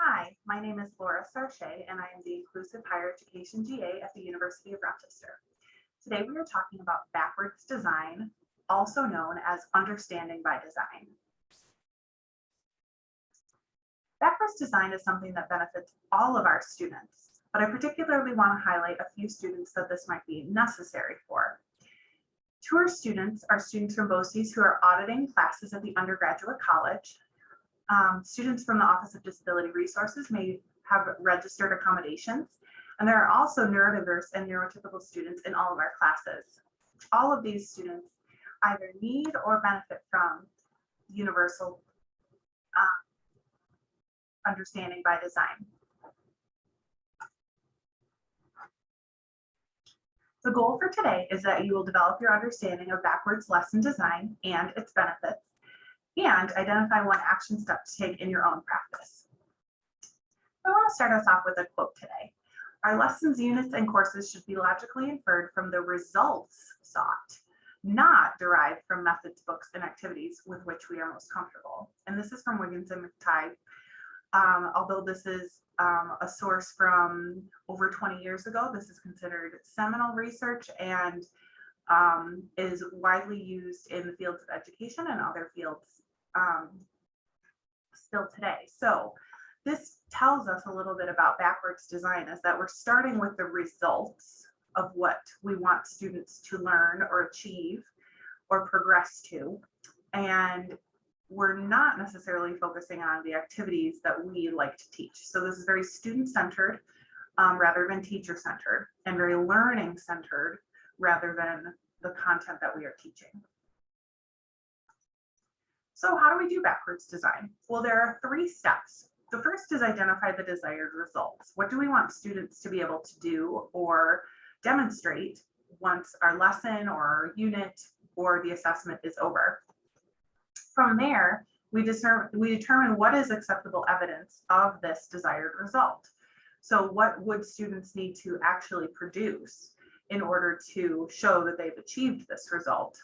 Hi, my name is Laura Sarchet, and I am the Inclusive Higher Education GA at the University of Rochester. Today we are talking about backwards design, also known as understanding by design. Backwards design is something that benefits all of our students, but I particularly want to highlight a few students that this might be necessary for. Tour students are students from BOCES who are auditing classes at the undergraduate college. Students from the Office of Disability Resources may have registered accommodations, and there are also neurodiverse and neurotypical students in all of our classes. All of these students either need or benefit from universal understanding by design. The goal for today is that you will develop your understanding of backwards lesson design and its benefits, and identify one action step to take in your own practice. I want to start us off with a quote today. Our lessons, units, and courses should be logically inferred from the results sought, not derived from methods, books, and activities with which we are most comfortable. And this is from Wiggins and McTighe. Although this is a source from over 20 years ago, this is considered seminal research and is widely used in the fields of education and other fields still today. So this tells us a little bit about backwards design, is that we're starting with the results of what we want students to learn or achieve or progress to. And we're not necessarily focusing on the activities that we like to teach. So this is very student-centered rather than teacher-centered, and very learning-centered rather than the content that we are teaching. So how do we do backwards design? Well, there are 3 steps. The first is identify the desired results. What do we want students to be able to do or demonstrate once our lesson or unit or the assessment is over? From there, we determine what is acceptable evidence of this desired result. So what would students need to actually produce in order to show that they've achieved this result?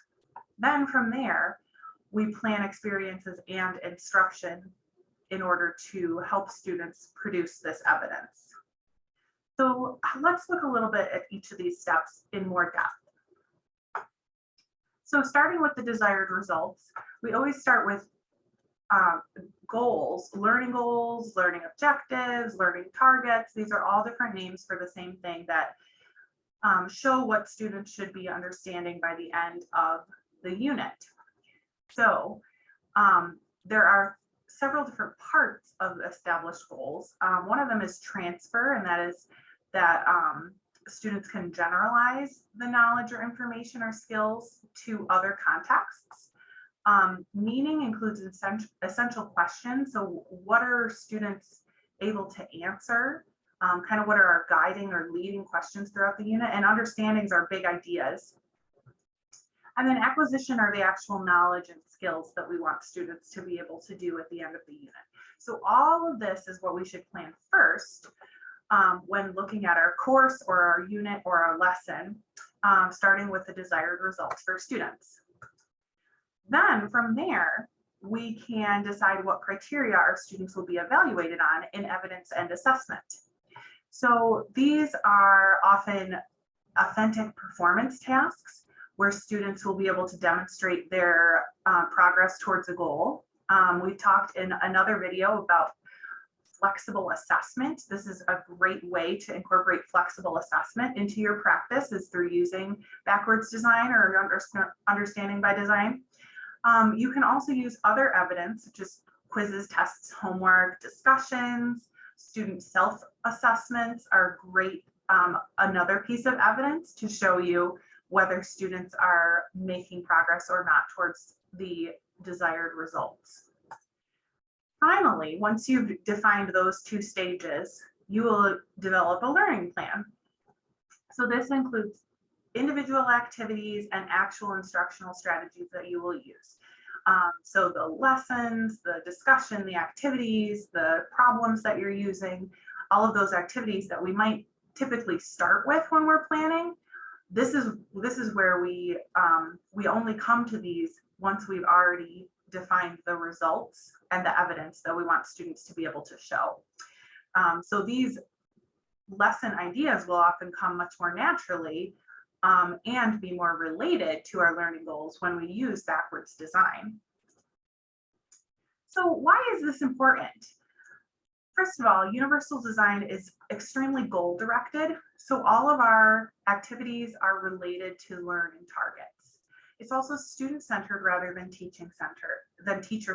Then from there, we plan experiences and instruction in order to help students produce this evidence. So let's look a little bit at each of these steps in more depth. So starting with the desired results, we always start with goals, learning objectives, learning targets. These are all different names for the same thing that show what students should be understanding by the end of the unit. So there are several different parts of established goals. One of them is transfer, and that is that students can generalize the knowledge or information or skills to other contexts. Meaning includes essential questions. So what are students able to answer? Kind of what are our guiding or leading questions throughout the unit? And understandings are big ideas. And then acquisition are the actual knowledge and skills that we want students to be able to do at the end of the unit. So all of this is what we should plan first when looking at our course or our unit or our lesson, starting with the desired results for students. Then from there, we can decide what criteria our students will be evaluated on in evidence and assessment. So these are often authentic performance tasks where students will be able to demonstrate their progress towards a goal. We've talked in another video about flexible assessment. This is a great way to incorporate flexible assessment into your practice, is through using backwards design or understanding by design. You can also use other evidence, such as quizzes, tests, homework, discussions. Student self-assessments are great, another piece of evidence to show you whether students are making progress or not towards the desired results. Finally, once you've defined those 2 stages, you will develop a learning plan. So this includes individual activities and actual instructional strategies that you will use. So the lessons, the discussion, the activities, the problems that you're using, all of those activities that we might typically start with when we're planning. This is where we only come to these once we've already define the results and the evidence that we want students to be able to show. So these lesson ideas will often come much more naturally and be more related to our learning goals when we use backwards design. So why is this important? First of all, universal design is extremely goal directed. So all of our activities are related to learning targets. It's also student centered rather than teacher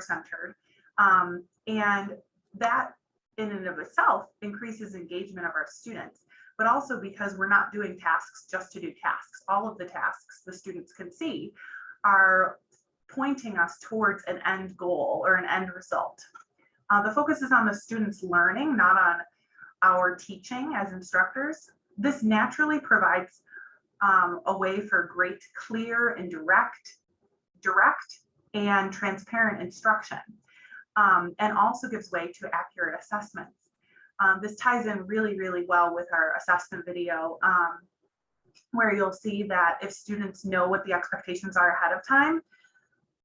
centered. And that in and of itself increases engagement of our students, but also because we're not doing tasks just to do tasks. All of the tasks the students can see are pointing us towards an end goal or an end result. The focus is on the students learning, not on our teaching as instructors. This naturally provides a way for great, clear and direct and transparent instruction, and also gives way to accurate assessments. This ties in really, really well with our assessment video, where you'll see that if students know what the expectations are ahead of time,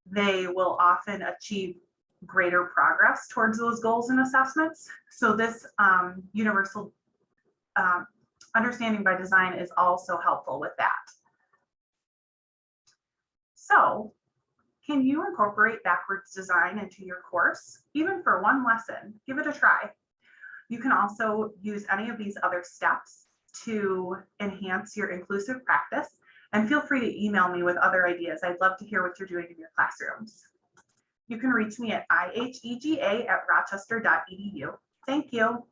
they will often achieve greater progress towards those goals and assessments. So this universal understanding by design is also helpful with that. So can you incorporate backwards design into your course? Even for one lesson, give it a try. You can also use any of these other steps to enhance your inclusive practice, and feel free to email me with other ideas. I'd love to hear what you're doing in your classrooms. You can reach me at ihega@rochester.edu. Thank you.